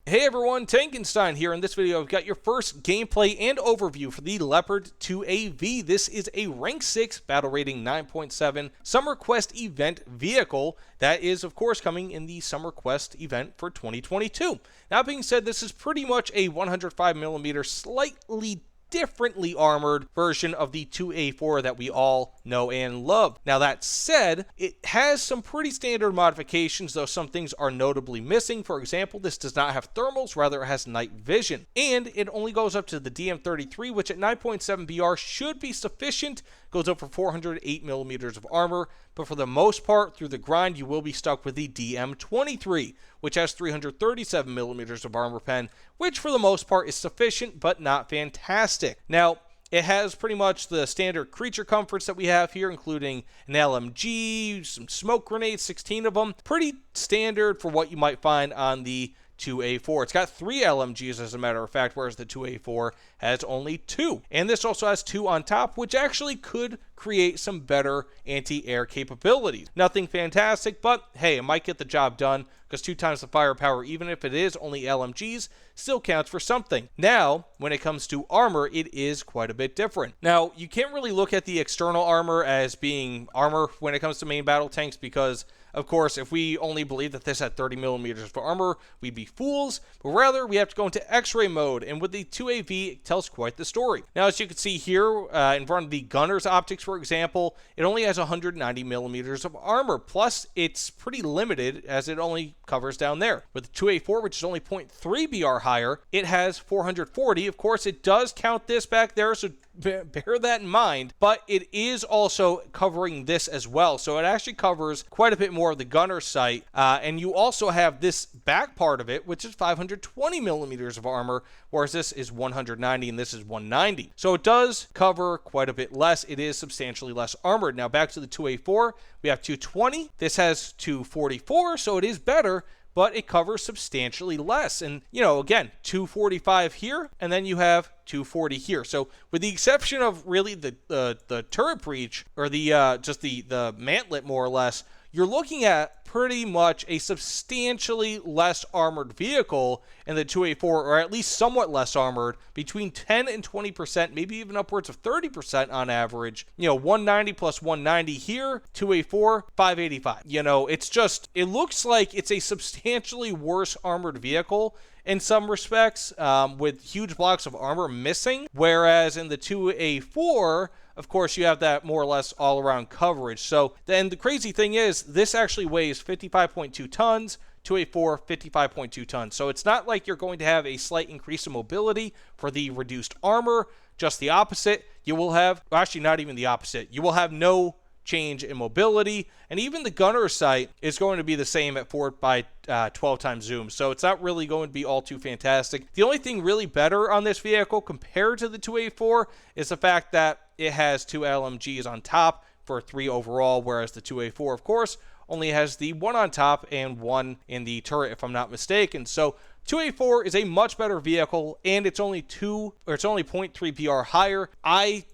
Hey everyone, Tankenstein here. In this video, I've got your first gameplay and overview for the Leopard 2AV. This is a rank 6, battle rating 9.7 Summer Quest event vehicle that is, of course, coming in the Summer Quest event for 2022. That being said, this is pretty much a 105mm slightly differently armored version of the 2A4 that we all know and love. Now that said, it has some pretty standard modifications, though some things are notably missing. For example, this does not have thermals, rather it has night vision. And it only goes up to the DM33, which at 9.7 BR should be sufficient. Goes up for 408mm of armor, but for the most part, through the grind, you will be stuck with the DM23, which has 337mm of armor pen, which for the most part is sufficient, but not fantastic. Now, it has pretty much the standard creature comforts that we have here, including an LMG, some smoke grenades, 16 of them. Pretty standard for what you might find on the 2A4. It's got 3 LMGs as a matter of fact, whereas the 2A4 has only 2. And this also has 2 on top, which actually could create some better anti-air capabilities. Nothing fantastic, but hey, it might get the job done, because 2 times the firepower, even if it is only LMGs, still counts for something. Now, when it comes to armor, it is quite a bit different. Now, you can't really look at the external armor as being armor when it comes to main battle tanks, because of course, if we only believe that this had 30mm of armor, we'd be fools, but rather we have to go into X-ray mode, and with the 2AV, it tells quite the story. Now, as you can see here, in front of the gunner's optics, for example, it only has 190mm of armor, plus it's pretty limited as it only covers down there. With the 2A4, which is only 0.3 BR higher, it has 440. Of course, it does count this back there, so bear that in mind, but it is also covering this as well, so it actually covers quite a bit more of the gunner sight, and you also have this back part of it, which is 520mm of armor, whereas this is 190 and this is 190, so it does cover quite a bit less. It is substantially less armored. Now back to the 2A4, we have 220, this has 244, so it is better, but it covers substantially less. And, you know, again, 245 here, and then you have 240 here. So with the exception of really the turret breach, or the just the mantlet more or less, you're looking at pretty much a substantially less armored vehicle in the 2A4, or at least somewhat less armored, between 10 and 20%, maybe even upwards of 30% on average. You know, 190 plus 190 here, 2A4, 585. You know, it's just, it looks like it's a substantially worse armored vehicle in some respects, with huge blocks of armor missing, whereas in the 2A4, of course, you have that more or less all-around coverage. So then the crazy thing is, this actually weighs 55.2 tons, 2A4, 55.2 tons. So it's not like you're going to have a slight increase in mobility for the reduced armor, just the opposite. You will have, well, actually not even the opposite, you will have no change in mobility, and even the gunner sight is going to be the same at 4x12 times zoom, so it's not really going to be all too fantastic. The only thing really better on this vehicle compared to the 2A4 is the fact that it has 2 LMGs on top for 3 overall, whereas the 2A4, of course, only has the 1 on top and 1 in the turret, if I'm not mistaken. So 2A4 is a much better vehicle, and it's only 0.3 BR higher. I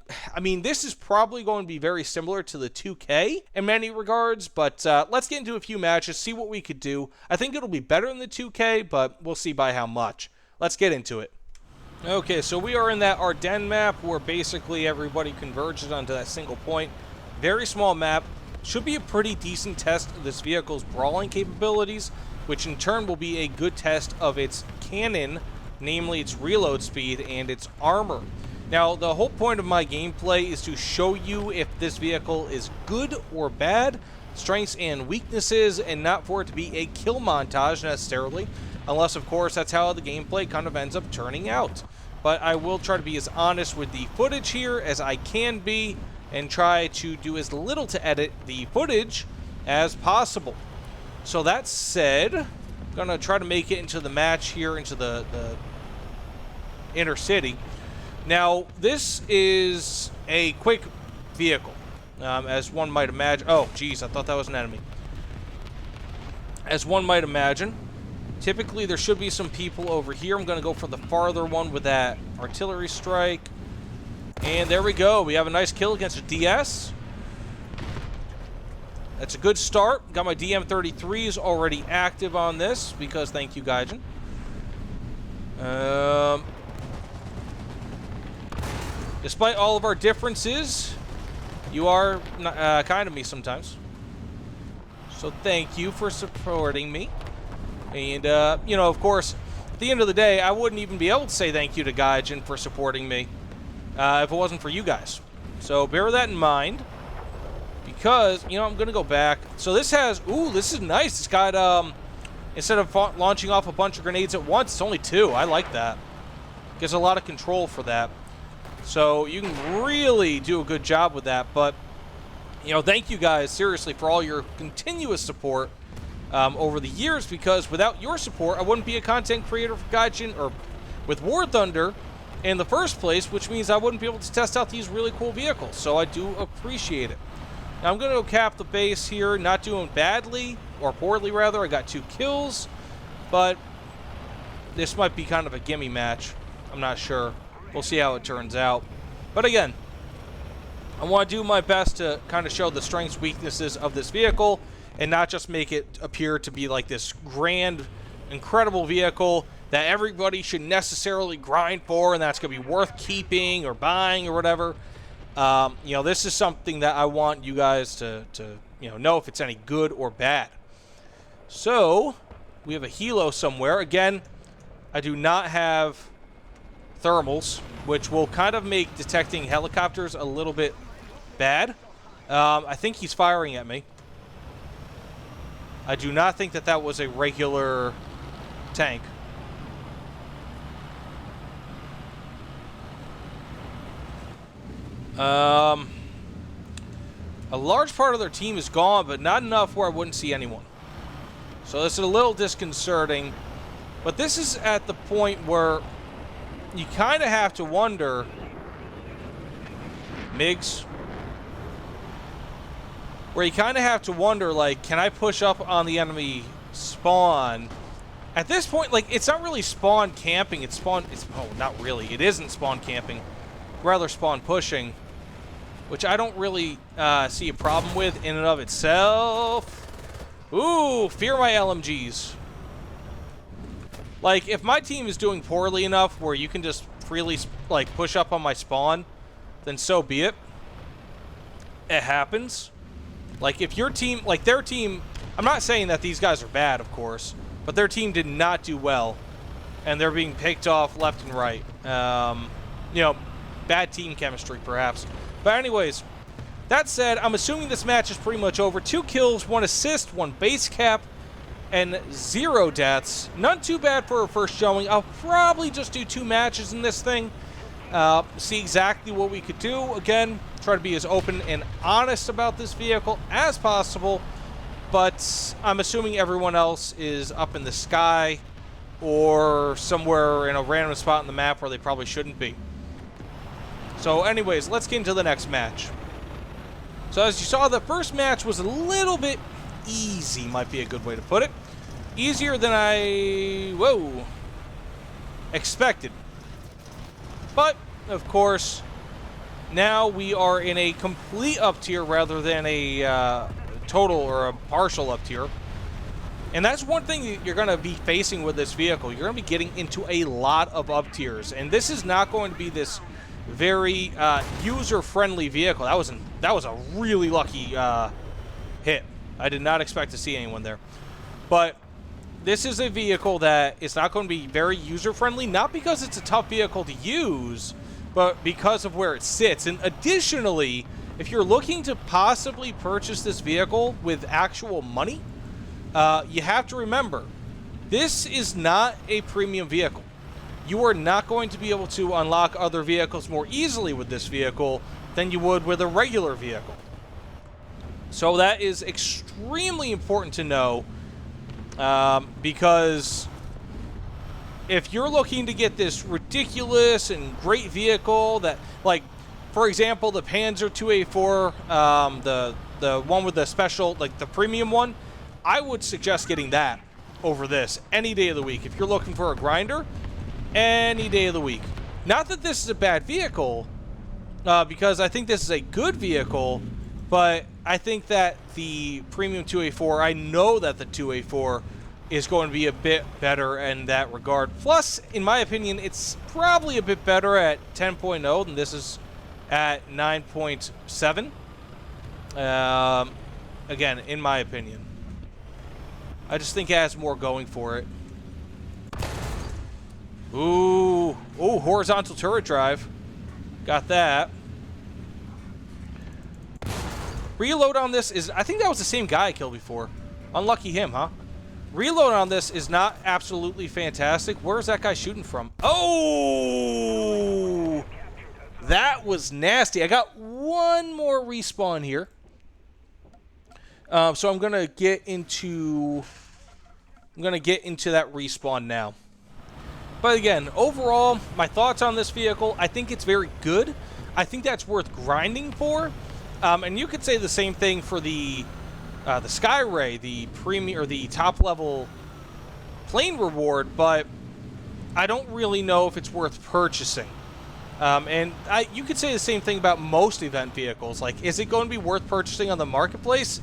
mean, this is probably going to be very similar to the 2K in many regards, but let's get into a few matches, see what we could do. I think it'll be better than the 2K, but we'll see by how much. Let's get into it. Okay, so we are in that Ardennes map where basically everybody converges onto that single point. Very small map. Should be a pretty decent test of this vehicle's brawling capabilities, which in turn will be a good test of its cannon, namely its reload speed and its armor. Now, the whole point of my gameplay is to show you if this vehicle is good or bad, strengths and weaknesses, and not for it to be a kill montage necessarily, unless of course that's how the gameplay kind of ends up turning out. But I will try to be as honest with the footage here as I can be, and try to do as little to edit the footage as possible. So that said, I'm gonna try to make it into the match here, into the inner city. Now, this is a quick vehicle, as one might imagine. Oh, geez, I thought that was an enemy. As one might imagine, typically there should be some people over here. I'm gonna go for the farther one with that artillery strike. And there we go. We have a nice kill against a DS. That's a good start. Got my DM33s already active on this because thank you, Gaijin. Despite all of our differences, you are kind to me sometimes. So thank you for supporting me. And, you know, of course, at the end of the day, I wouldn't even be able to say thank you to Gaijin for supporting me if it wasn't for you guys. So bear that in mind. Because, you know, I'm going to go back. So this has, ooh, this is nice. It's got, instead of launching off a bunch of grenades at once, it's only 2. I like that. Gives a lot of control for that. So you can really do a good job with that. But, you know, thank you guys, seriously, for all your continuous support over the years. Because without your support, I wouldn't be a content creator for Gaijin or with War Thunder in the first place, which means I wouldn't be able to test out these really cool vehicles. So I do appreciate it. Now I'm going to go cap the base here, not doing badly, or poorly rather. I got 2 kills, but this might be kind of a gimme match. I'm not sure. We'll see how it turns out. But again, I want to do my best to kind of show the strengths, weaknesses of this vehicle, and not just make it appear to be like this grand, incredible vehicle that everybody should necessarily grind for, and that's going to be worth keeping or buying or whatever. You know, this is something that I want you guys to you know if it's any good or bad. So, we have a helo somewhere. Again, I do not have thermals, which will kind of make detecting helicopters a little bit bad. I think he's firing at me. I do not think that that was a regular tank. A large part of their team is gone, but not enough where I wouldn't see anyone. So this is a little disconcerting. But this is at the point where you kind of have to wonder, MiGs, where you kind of have to wonder, like, can I push up on the enemy spawn? At this point, like, it's not really spawn camping. It's spawn, oh, not really. It isn't spawn camping. Rather spawn pushing, which I don't really see a problem with in and of itself. Ooh, fear my LMGs. Like, if my team is doing poorly enough where you can just freely, like, push up on my spawn, then so be it. It happens. Like, if your team, like, their team, I'm not saying that these guys are bad, of course, but their team did not do well, and they're being picked off left and right. You know, bad team chemistry, perhaps. But anyways, that said, I'm assuming this match is pretty much over. 2 kills, 1 assist, 1 base cap, and 0 deaths. None too bad for a first showing. I'll probably just do 2 matches in this thing. See exactly what we could do. Again, try to be as open and honest about this vehicle as possible. But I'm assuming everyone else is up in the sky or somewhere in a random spot on the map where they probably shouldn't be. So anyways, let's get into the next match. So as you saw, the first match was a little bit easy, might be a good way to put it. Easier than I, expected. But, of course, now we are in a complete up tier rather than a total or a partial up tier. And that's one thing that you're going to be facing with this vehicle. You're going to be getting into a lot of up tiers. And this is not going to be this very user-friendly vehicle. That was a really lucky hit. I did not expect to see anyone there. But this is a vehicle that is not going to be very user-friendly, not because it's a tough vehicle to use, but because of where it sits. And additionally, if you're looking to possibly purchase this vehicle with actual money, you have to remember, this is not a premium vehicle. You are not going to be able to unlock other vehicles more easily with this vehicle than you would with a regular vehicle. So that is extremely important to know, because if you're looking to get this ridiculous and great vehicle that, like, for example, the Panzer 2A4, the one with the special, like the premium one, I would suggest getting that over this any day of the week. If you're looking for a grinder, any day of the week. Not that this is a bad vehicle, because I think this is a good vehicle, but I think that the premium 2A4, I know that the 2A4 is going to be a bit better in that regard. Plus, in my opinion, it's probably a bit better at 10.0 than this is at 9.7. Again, in my opinion. I just think it has more going for it. Ooh, horizontal turret drive. Got that. Reload on this is, I think that was the same guy I killed before. Unlucky him, huh? Reload on this is not absolutely fantastic. Where's that guy shooting from? Oh! That was nasty. I got one more respawn here. So I'm gonna get into that respawn now. But again, overall, my thoughts on this vehicle, I think it's very good. I think that's worth grinding for. And you could say the same thing for the Skyray, the premium or the top level plane reward, but I don't really know if it's worth purchasing. And you could say the same thing about most event vehicles. Like, is it going to be worth purchasing on the marketplace?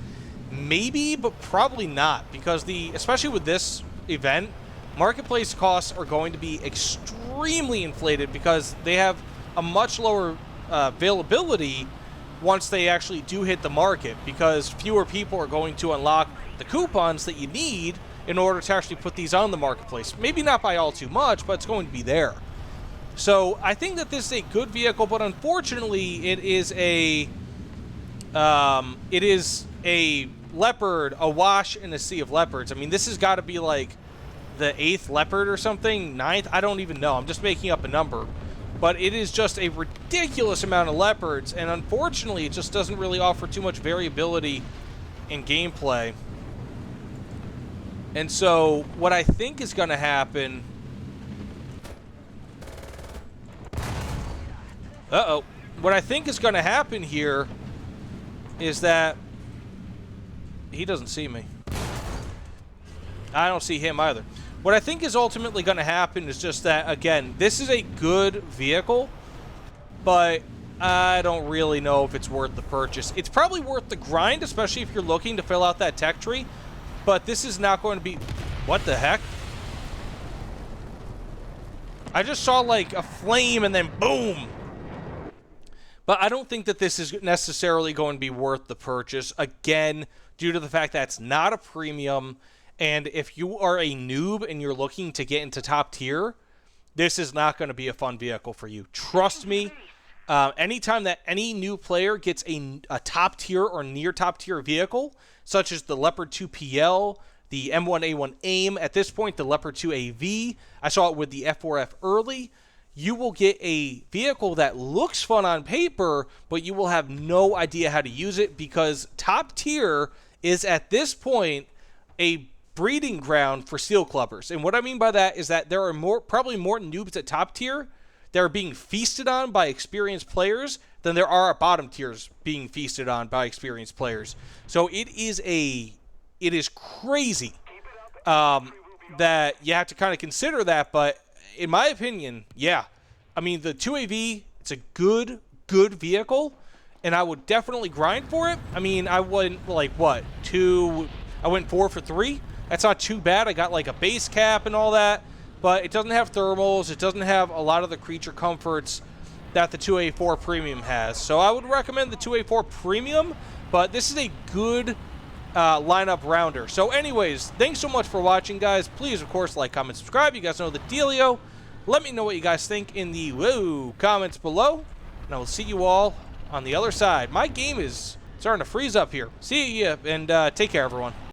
Maybe, but probably not, because especially with this event, marketplace costs are going to be extremely inflated because they have a much lower availability once they actually do hit the market, because fewer people are going to unlock the coupons that you need in order to actually put these on the marketplace. Maybe not by all too much, but it's going to be there. So I think that this is a good vehicle, but unfortunately it is a Leopard, a wash in a sea of leopards. I mean, this has got to be like the 8th Leopard or something, 9th, I don't even know. I'm just making up a number. But it is just a ridiculous amount of leopards, and unfortunately it just doesn't really offer too much variability in gameplay. And so what I think is going to happen... What I think is going to happen here is that he doesn't see me. I don't see him either. What I think is ultimately going to happen is just that, again, this is a good vehicle, but I don't really know if it's worth the purchase. It's probably worth the grind, especially if you're looking to fill out that tech tree, but this is not going to be... What the heck? I just saw, like, a flame and then boom! But I don't think that this is necessarily going to be worth the purchase, again, due to the fact that it's not a premium. And if you are a noob and you're looking to get into top tier, this is not going to be a fun vehicle for you. Trust me, anytime that any new player gets a top tier or near top tier vehicle, such as the Leopard 2PL, the M1A1 AIM, at this point the Leopard 2AV, I saw it with the F4F early, you will get a vehicle that looks fun on paper, but you will have no idea how to use it, because top tier is at this point a breeding ground for steel clubbers. And what I mean by that is that there are probably more noobs at top tier that are being feasted on by experienced players than there are at bottom tiers being feasted on by experienced players. So it is crazy that you have to kind of consider that. But in my opinion, yeah, I mean, the 2AV, it's a good vehicle, and I would definitely grind for it. I mean, I went like what, I went 4 for 3. That's not too bad. I got like a base cap and all that, but it doesn't have thermals. It doesn't have a lot of the creature comforts that the 2A4 Premium has. So I would recommend the 2A4 Premium, but this is a good lineup rounder. So anyways, thanks so much for watching, guys. Please, of course, like, comment, subscribe. You guys know the dealio. Let me know what you guys think in the comments below, and I will see you all on the other side. My game is starting to freeze up here. See ya, and take care, everyone.